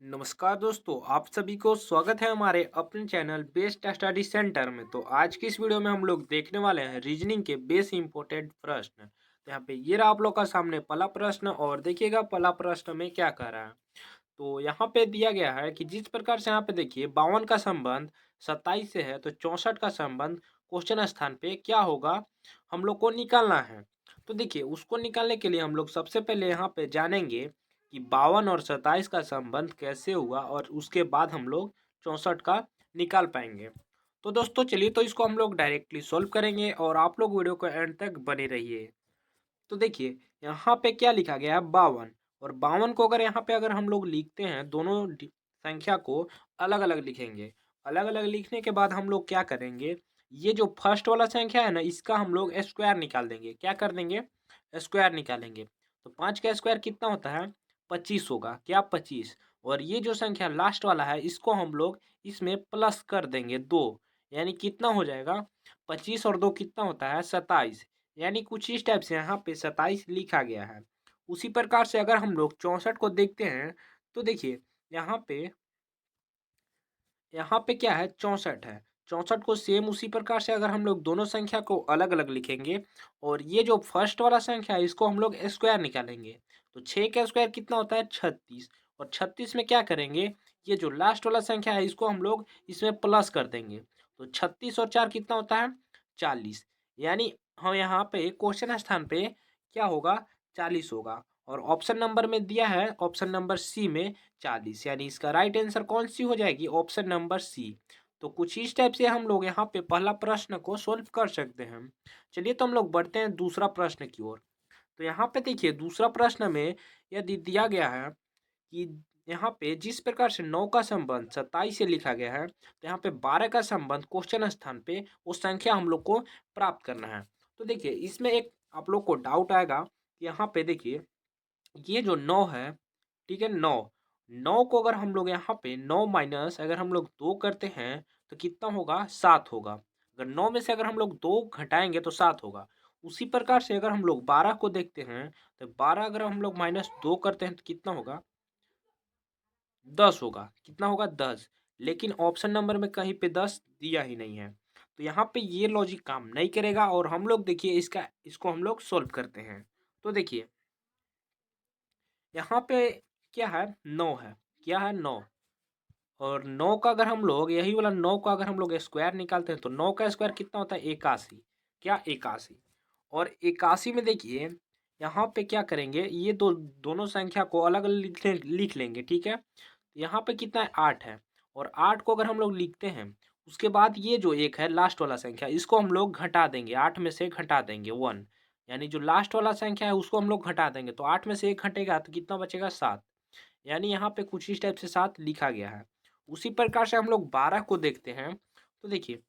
नमस्कार दोस्तों, आप सभी को स्वागत है हमारे अपने चैनल बेस्ट स्टडी सेंटर में। तो आज की इस वीडियो में हम लोग देखने वाले हैं रीजनिंग के बेस इंपॉर्टेंट प्रश्न। तो यहाँ पे ये रहा आप लोग का सामने पहला प्रश्न और देखिएगा पहला प्रश्न में क्या कह रहा है। तो यहाँ पे दिया गया है कि जिस प्रकार से यहाँ पे देखिए 52 का संबंध 27 से है तो 64 का संबंध क्वेश्चन स्थान पे क्या होगा हम लोग को निकालना है। तो देखिए उसको निकालने के लिए हम लोग सबसे पहले यहाँ पे जानेंगे कि 52 और 27 का संबंध कैसे हुआ और उसके बाद हम लोग 64 का निकाल पाएंगे। तो दोस्तों चलिए तो इसको हम लोग डायरेक्टली सॉल्व करेंगे और आप लोग वीडियो को एंड तक बने रहिए। तो देखिए यहाँ पे क्या लिखा गया है 52 और 52 को अगर हम लोग लिखते हैं दोनों संख्या को अलग अलग लिखेंगे। अलग अलग लिखने के बाद हम लोग क्या करेंगे, ये जो फर्स्ट वाला संख्या है ना इसका हम लोग स्क्वायर निकाल देंगे। क्या कर देंगे, स्क्वायर निकालेंगे। तो 5 का स्क्वायर कितना होता है, 25 होगा। क्या 25। और ये जो संख्या लास्ट वाला है इसको हम लोग इसमें प्लस कर देंगे 2, यानी कितना हो जाएगा 25 और 2 कितना होता है 27। यानी कुछ इस टाइप से यहाँ पे 27 लिखा गया है। उसी प्रकार से अगर हम लोग 64 को देखते हैं तो देखिए यहाँ पे क्या है 64 है। 64 को सेम उसी प्रकार से अगर हम लोग दोनों संख्या को अलग अलग लिखेंगे और ये जो फर्स्ट वाला संख्या है इसको हम लोग स्क्वायर निकालेंगे। तो 6 का स्क्वायर कितना होता है 36। और 36 में क्या करेंगे, ये जो लास्ट वाला संख्या है इसको हम लोग इसमें प्लस कर देंगे। तो 36 और 4 कितना होता है 40। यानी हम यहाँ पे क्वेश्चन स्थान पे क्या होगा 40 होगा। और ऑप्शन नंबर में दिया है ऑप्शन नंबर सी में 40, यानी इसका राइट आंसर कौन सी हो जाएगी, ऑप्शन नंबर सी। तो कुछ इस टाइप से हम लोग यहाँ पे पहला प्रश्न को सोल्व कर सकते हैं। चलिए तो हम लोग बढ़ते हैं दूसरा प्रश्न की ओर। तो यहाँ पे देखिए दूसरा प्रश्न में यदि दिया गया है कि यहाँ पे जिस प्रकार से 9 का संबंध 27 से लिखा गया है तो यहाँ पे 12 का संबंध क्वेश्चन स्थान पे वो संख्या हम लोग को प्राप्त करना है। तो देखिए इसमें एक आप लोग को डाउट आएगा कि यहाँ पे देखिए ये जो 9 है, ठीक है 9, 9 को अगर हम लोग यहाँ पे 9 माइनस अगर हम लोग 2 करते हैं तो कितना होगा 7 होगा। अगर 9 में से अगर हम लोग 2 घटाएंगे तो 7 होगा। उसी प्रकार से अगर हम लोग 12 को देखते हैं तो 12 अगर हम लोग माइनस 2 करते हैं तो कितना होगा 10 होगा। कितना होगा 10। लेकिन ऑप्शन नंबर में कहीं पे 10 दिया ही नहीं है। तो यहाँ पे ये लॉजिक काम नहीं करेगा और हम लोग देखिए इसको हम लोग सोल्व करते हैं। तो देखिए यहाँ पे क्या है 9 है, क्या है 9। और 9 का अगर हम लोग यही वाला 9 का अगर हम लोग स्क्वायर निकालते हैं तो 9 का स्क्वायर कितना होता है 81। क्या 81। और 81 में देखिए यहाँ पे क्या करेंगे, ये दोनों संख्या को अलग अलग लिख लेंगे, ठीक है। यहाँ पे कितना है 8 है। और 8 को अगर हम लोग लिखते हैं उसके बाद ये जो एक है लास्ट वाला संख्या इसको हम लोग घटा देंगे, 8 में से घटा देंगे 1। यानी जो लास्ट वाला संख्या है उसको हम लोग घटा देंगे तो 8 में से एक घटेगा तो कितना बचेगा 7। यानी यहाँ पे कुछ इस टाइप से 7 लिखा गया है। उसी प्रकार से हम लोग 12 को देखते हैं। तो देखिए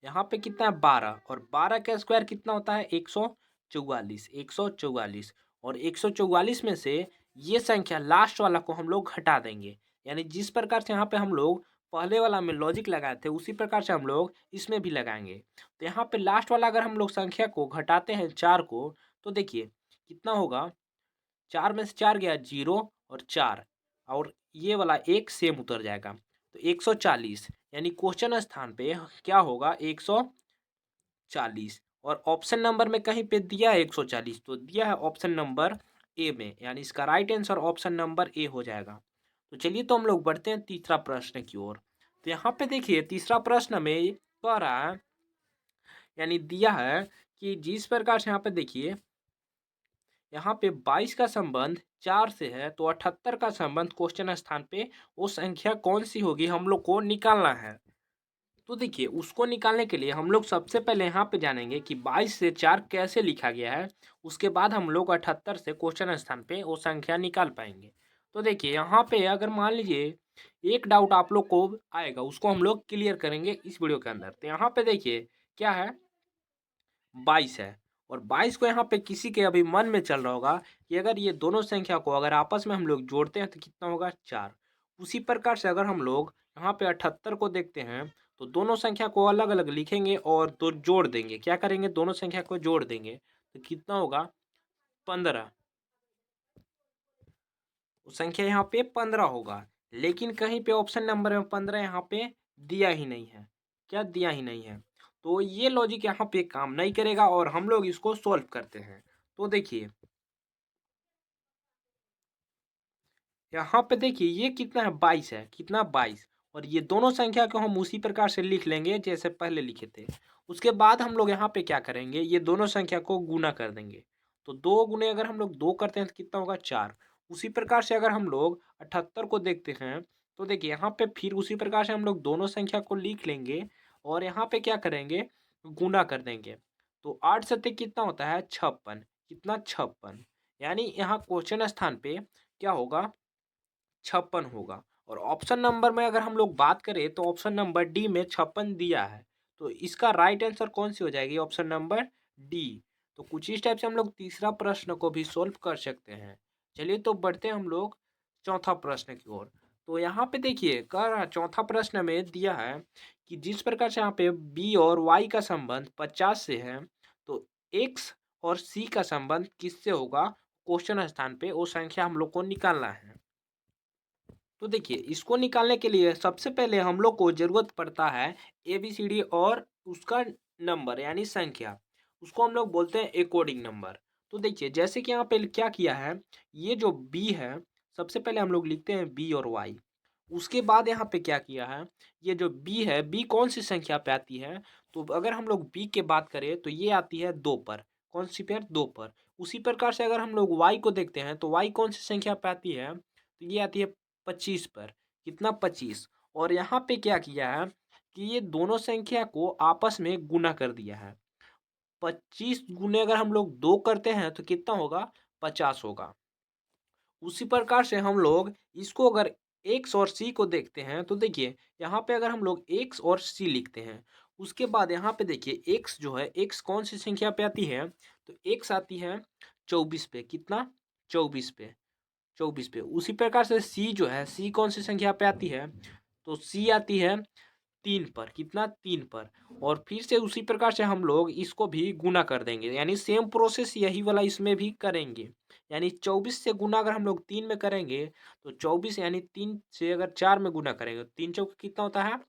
यहाँ पे कितना है 12 और 12 का स्क्वायर कितना होता है 144, 144। और 144 में से ये संख्या लास्ट वाला को हम लोग घटा देंगे। यानी जिस प्रकार से यहाँ पे हम लोग पहले वाला में लॉजिक लगाए थे उसी प्रकार से हम लोग इसमें भी लगाएंगे। तो यहाँ पे लास्ट वाला अगर हम लोग संख्या को घटाते हैं 4 को तो देखिए कितना होगा, 4 में से 4 गया 0 और 4 और ये वाला एक सेम उतर जाएगा। तो 140 यानी क्वेश्चन स्थान पे क्या होगा 140। और ऑप्शन नंबर में कहीं पे दिया है 140 तो दिया है ऑप्शन नंबर ए में, यानी इसका right answer option number A हो जाएगा। तो चलिए तो हम लोग बढ़ते हैं तीसरा प्रश्न की ओर। तो यहाँ पे देखिए तीसरा प्रश्न में कह रहा है, यानी दिया है कि जिस प्रकार से यहाँ पे देखिए यहाँ पे 22 का संबंध 4 से है तो 78 का संबंध क्वेश्चन स्थान पे वो संख्या कौन सी होगी हम लोग को निकालना है। तो देखिए उसको निकालने के लिए हम लोग सबसे पहले यहाँ पे जानेंगे कि 22 से 4 कैसे लिखा गया है। उसके बाद हम लोग 78 से क्वेश्चन स्थान पे वो संख्या निकाल पाएंगे। तो देखिए यहाँ पे अगर मान लीजिए एक डाउट आप लोग को आएगा उसको हम लोग क्लियर करेंगे इस वीडियो के अंदर। तो यहाँ पे देखिए क्या है 22 है। और 22 को यहाँ पे किसी के अभी मन में चल रहा होगा कि अगर ये दोनों संख्या को अगर आपस में हम लोग जोड़ते हैं तो कितना होगा 4। उसी प्रकार से अगर हम लोग यहाँ पे 78 को देखते हैं तो दोनों संख्या को अलग अलग लिखेंगे और तो जोड़ देंगे। क्या करेंगे, दोनों संख्या को जोड़ देंगे तो कितना होगा 15। तो संख्या यहाँ पे 15 होगा। लेकिन कहीं पे ऑप्शन नंबर में 15 यहाँ पे दिया ही नहीं है। क्या दिया ही नहीं है? तो ये लॉजिक यहाँ पे काम नहीं करेगा और हम लोग इसको सॉल्व करते हैं। तो देखिए, यहाँ पे देखिए ये कितना है, 22 है। कितना? 22। और ये दोनों संख्या को हम उसी प्रकार से लिख लेंगे जैसे पहले लिखे थे। उसके बाद हम लोग यहाँ पे क्या करेंगे, ये दोनों संख्या को गुना कर देंगे। तो 2 गुने अगर हम लोग 2 करते हैं तो कितना होगा, 4। उसी प्रकार से अगर हम लोग 78 को देखते हैं तो देखिए यहाँ पे फिर उसी प्रकार से हम लोग दोनों संख्या को लिख लेंगे और यहाँ पे क्या करेंगे, गुना कर देंगे। तो 8 सत्ते कितना होता है, 56। कितना? 56। यानी यहाँ क्वेश्चन स्थान पे क्या होगा, 56 होगा। और ऑप्शन नंबर में अगर हम लोग बात करें तो ऑप्शन नंबर डी में 56 दिया है। तो इसका राइट आंसर कौन सी हो जाएगी, ऑप्शन नंबर डी। तो कुछ इस टाइप से हम लोग तीसरा प्रश्न को भी सोल्व कर सकते हैं। चलिए तो बढ़ते हैं हम लोग चौथा प्रश्न की ओर। तो यहाँ पे देखिए कर चौथा प्रश्न में दिया है कि जिस प्रकार से यहाँ पे बी और वाई का संबंध 50 से है, तो एक्स और सी का संबंध किससे होगा, क्वेश्चन स्थान पे वो संख्या हम लोग को निकालना है। तो देखिए इसको निकालने के लिए सबसे पहले हम लोग को जरूरत पड़ता है ABCD और उसका नंबर यानी संख्या। उसको हम लोग बोलते हैं एकोडिंग नंबर। तो देखिए जैसे कि यहाँ पे क्या किया है, ये जो B है सबसे पहले हम लोग लिखते हैं B और Y। उसके बाद यहाँ पे क्या किया है, ये जो B है, B कौन सी संख्या पे आती है, तो अगर हम लोग B के बात करें तो ये आती है 2 पर। कौन सी पर? 2 पर। उसी प्रकार से अगर हम लोग Y को देखते हैं तो Y कौन सी संख्या पे आती है, तो ये आती है 25 पर। कितना? 25। और यहाँ पे क्या किया है कि ये दोनों संख्या को आपस में गुना कर दिया है। 25 गुने अगर हम लोग 2 करते हैं तो कितना होगा, 50 होगा। उसी प्रकार से हम लोग इसको अगर एक्स और सी को देखते हैं तो देखिए यहाँ पे अगर हम लोग एक्स और सी लिखते हैं, उसके बाद यहाँ पे देखिए एक्स जो है, एक्स कौन सी संख्या पे आती है, तो एक्स आती है 24 पे। कितना? 24 पे। 24 पे। उसी प्रकार से सी जो है, सी कौन सी संख्या पे आती है, तो सी आती है 3 पर। कितना? 3 पर। और फिर से उसी प्रकार से हम लोग इसको भी गुना कर देंगे, यानी सेम प्रोसेस यही वाला इसमें भी करेंगे। यानी 24 से गुना अगर हम लोग 3 में करेंगे तो 24, यानी 3 से अगर 4 में गुना करेंगे तो 3 चौक कितना होता है,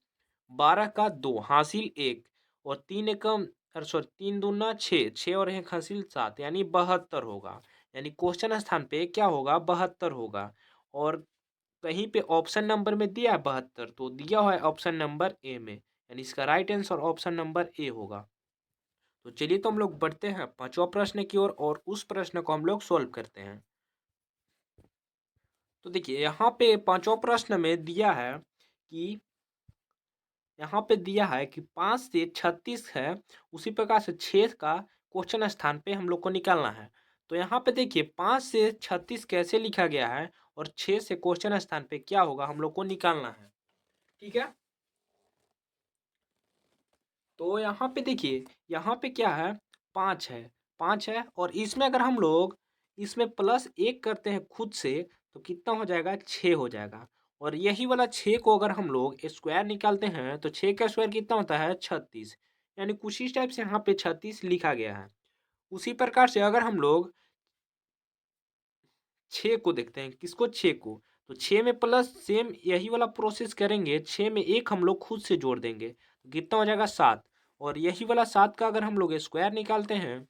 12 का 2 हासिल 1। और 3 एकम, अरे सॉरी 3 दूना 6, 6 और 1 हासिल 7, यानी 72 होगा। यानी क्वेश्चन स्थान पे क्या होगा, 72 होगा। और कहीं पे ऑप्शन नंबर में दिया है 72, तो दिया हुआ है ऑप्शन नंबर ए में, यानी इसका right answer option number A होगा। तो चलिए तो हम लोग बढ़ते हैं पांचवा प्रश्न की ओर और उस प्रश्न को हम लोग सोल्व करते हैं। तो देखिए यहाँ पे पांचवा प्रश्न में दिया है कि, यहाँ पे दिया है कि 5 से 36 है, उसी प्रकार से 6 का क्वेश्चन स्थान पे हम लोग को निकालना है। तो यहाँ पे देखिए 5 से 36 कैसे लिखा गया है और 6 से क्वेश्चन स्थान पे क्या होगा हम लोग को निकालना है। ठीक है, तो यहाँ पे देखिए यहाँ पे क्या है, 5 है। 5 है और इसमें अगर हम लोग इसमें +1 करते हैं खुद से तो कितना हो जाएगा, 6 हो जाएगा। और यही वाला 6 को अगर हम लोग स्क्वायर निकालते हैं तो 6 का स्क्वायर कितना होता है, 36। यानी कुछ इस टाइप से यहाँ पे 36 लिखा गया है। उसी प्रकार से अगर हम लोग 6 को देखते हैं, किसको, 6 को, तो 6 में प्लस सेम यही वाला प्रोसेस करेंगे, 6 में 1 हम लोग खुद से जोड़ देंगे तो कितना हो जाएगा, 7। और यही वाला 7 का अगर हम लोग स्क्वायर निकालते हैं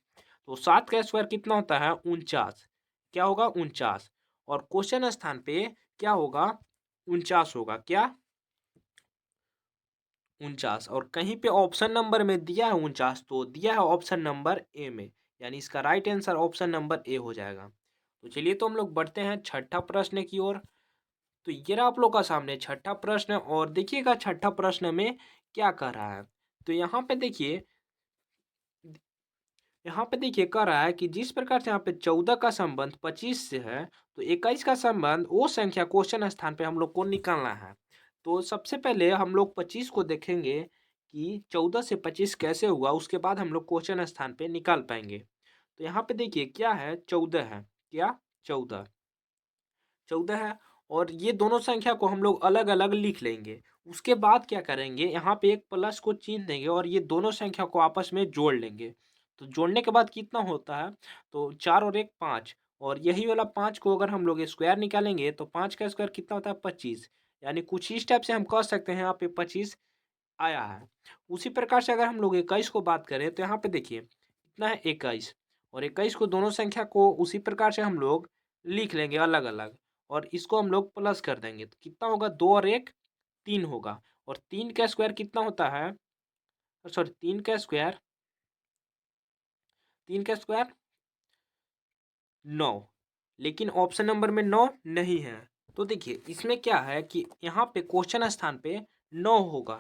तो 7 का स्क्वायर कितना होता है, 49। क्या होगा, 49। और क्वेश्चन स्थान पे क्या होगा, 49 होगा। क्या, 49। और कहीं पे ऑप्शन नंबर में दिया है 49, तो दिया है ऑप्शन नंबर ए में, यानी इसका right answer option number A हो जाएगा। तो चलिए तो हम लोग बढ़ते हैं छठा प्रश्न की ओर। तो ये रहा आप लोग का सामने छठा प्रश्न और देखिएगा छठा प्रश्न में क्या कह रहा है। तो यहाँ पे देखिए कह रहा है कि जिस प्रकार से यहाँ पे 14 का संबंध 25 से है, तो 21 का संबंध वो संख्या क्वेश्चन स्थान पे हम लोग को निकालना है। तो सबसे पहले हम लोग 25 को देखेंगे कि 14 से 25 कैसे हुआ, उसके बाद हम लोग क्वेश्चन स्थान पे निकाल पाएंगे। तो यहाँ पे देखिए क्या है, 14 है। क्या, 14। 14 है और ये दोनों संख्या को हम लोग अलग अलग लिख लेंगे। उसके बाद क्या करेंगे, यहाँ पे एक प्लस को चिन्ह देंगे और ये दोनों संख्या को आपस में जोड़ लेंगे। तो जोड़ने के बाद कितना होता है, तो 4 और 1 5, और यही वाला 5 को अगर हम लोग स्क्वायर निकालेंगे तो 5 का स्क्वायर कितना होता है 25। यानी कुछ इस टाइप से हम कह सकते हैं यहाँ पे 25 आया है। उसी प्रकार से अगर हम लोग 21 को बात करें तो यहाँ पे देखिए कितना है 21, और 21 को दोनों संख्या को उसी प्रकार से हम लोग लिख लेंगे अलग अलग, और इसको हम लोग प्लस कर देंगे तो कितना होगा 2 और 1 3 होगा। और 3 का स्क्वायर कितना होता है, सॉरी 3 का स्क्वायर 9, लेकिन ऑप्शन नंबर में 9 नहीं है। तो देखिए इसमें क्या है कि यहाँ पे क्वेश्चन स्थान पे 9 होगा,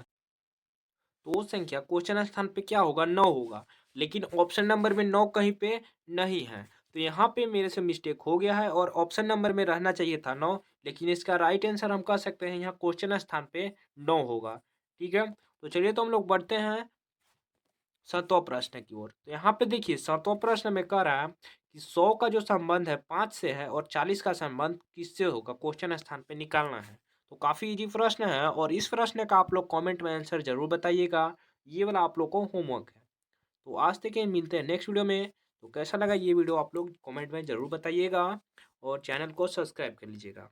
तो वो संख्या क्वेश्चन स्थान पे क्या होगा 9 होगा, लेकिन ऑप्शन नंबर में 9 कहीं पे नहीं है। तो यहाँ पे मेरे से मिस्टेक हो गया है और ऑप्शन नंबर में रहना चाहिए था 9, लेकिन इसका राइट आंसर हम कह सकते हैं यहाँ क्वेश्चन स्थान पे 9 होगा। ठीक है, तो चलिए तो हम लोग बढ़ते हैं 7वां प्रश्न की ओर। तो यहाँ पे देखिए 7वां प्रश्न में कह रहा है कि 100 का जो संबंध है 5 से है और 40 का संबंध किससे होगा, क्वेश्चन स्थान पे निकालना है। तो काफ़ी इजी प्रश्न है और इस प्रश्न का आप लोग कमेंट में आंसर जरूर बताइएगा। ये वाला आप लोग को होमवर्क है। तो आज तक के मिलते हैं नेक्स्ट वीडियो में। तो कैसा लगा ये वीडियो आप लोग कमेंट में ज़रूर बताइएगा और चैनल को सब्सक्राइब कर लीजिएगा।